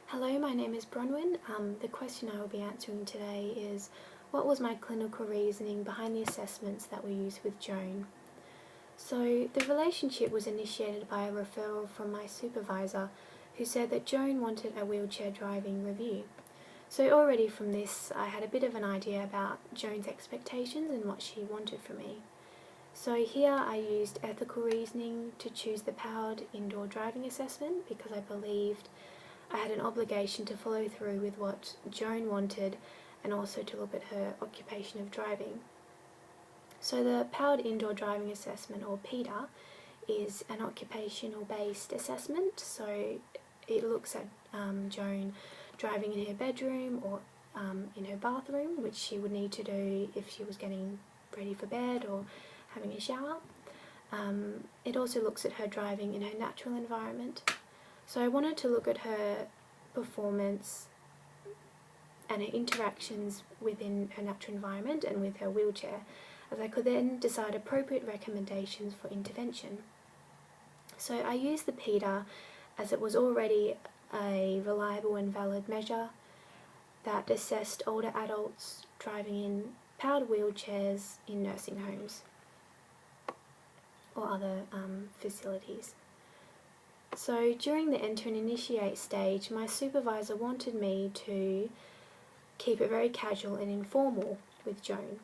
Hello, my name is Bronwyn. The question I will be answering today is, what was my clinical reasoning behind the assessments that were used with Joan? So the relationship was initiated by a referral from my supervisor, who said that Joan wanted a wheelchair driving review. So already from this I had a bit of an idea about Joan's expectations and what she wanted from me. So here I used ethical reasoning to choose the powered indoor driving assessment because I believed I had an obligation to follow through with what Joan wanted and also to look at her occupation of driving. So the Powered Indoor Driving Assessment, or PIDA, is an occupational based assessment. So it looks at Joan driving in her bedroom or in her bathroom, which she would need to do if she was getting ready for bed or having a shower. It also looks at her driving in her natural environment. So I wanted to look at her performance and her interactions within her natural environment and with her wheelchair, as I could then decide appropriate recommendations for intervention. So I used the PIDA as it was already a reliable and valid measure that assessed older adults driving in powered wheelchairs in nursing homes or other facilities. So during the enter and initiate stage, my supervisor wanted me to keep it very casual and informal with Joan.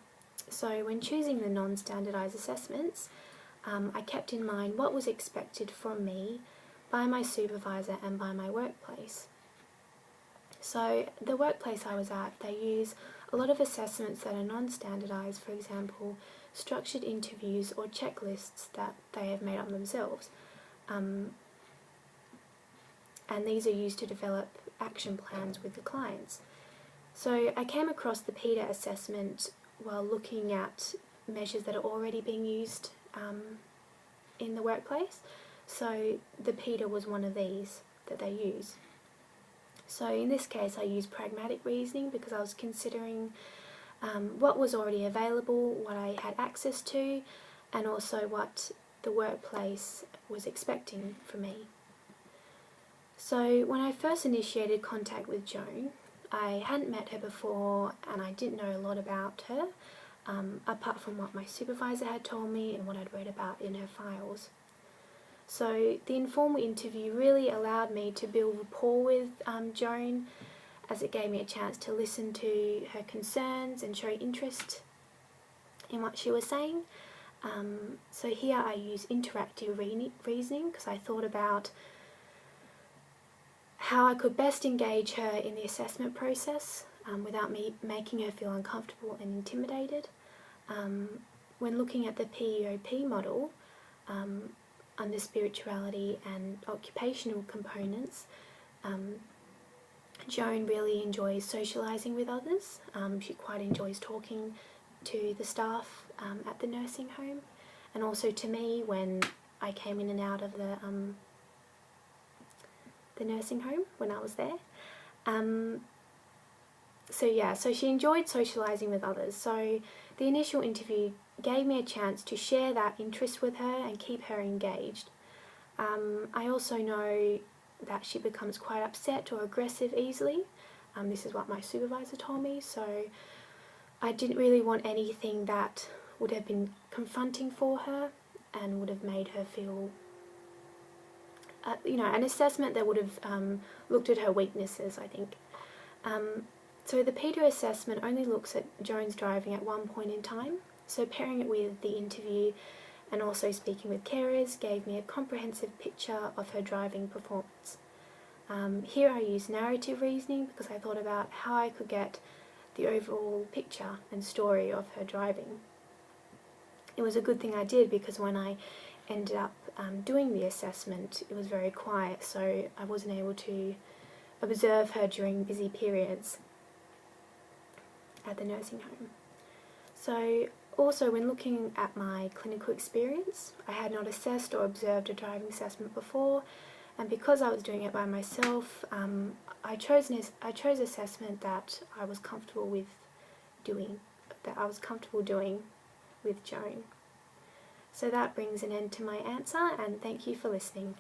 So when choosing the non-standardised assessments, I kept in mind what was expected from me by my supervisor and by my workplace. So the workplace I was at, they use a lot of assessments that are non-standardised, for example, structured interviews or checklists that they have made up themselves. And these are used to develop action plans with the clients. So I came across the PIDA assessment while looking at measures that are already being used in the workplace. So the PIDA was one of these that they use. So in this case I used pragmatic reasoning because I was considering what was already available, what I had access to, and also what the workplace was expecting from me. So when I first initiated contact with Joan, I hadn't met her before and I didn't know a lot about her, apart from what my supervisor had told me and what I'd read about in her files. So the informal interview really allowed me to build rapport with Joan, as it gave me a chance to listen to her concerns and show interest in what she was saying. So here I use interactive reasoning because I thought about how I could best engage her in the assessment process without me making her feel uncomfortable and intimidated. When looking at the PEOP model, under spirituality and occupational components, Joan really enjoys socialising with others. She quite enjoys talking to the staff at the nursing home, and also to me when I came in and out of the nursing home when I was there. So she enjoyed socialising with others. So the initial interview gave me a chance to share that interest with her and keep her engaged. I also know that she becomes quite upset or aggressive easily. This is what my supervisor told me, so I didn't really want anything that would have been confronting for her and would have made her feel an assessment that would have looked at her weaknesses, I think. So the PIDA assessment only looks at Joan's driving at one point in time, so pairing it with the interview and also speaking with carers gave me a comprehensive picture of her driving performance. Here I used narrative reasoning because I thought about how I could get the overall picture and story of her driving. It was a good thing I did because when I ended up doing the assessment, it was very quiet, so I wasn't able to observe her during busy periods at the nursing home. So also when looking at my clinical experience, I had not assessed or observed a driving assessment before, and because I was doing it by myself, I chose assessment that I was comfortable doing with Joan. So that brings an end to my answer, and thank you for listening.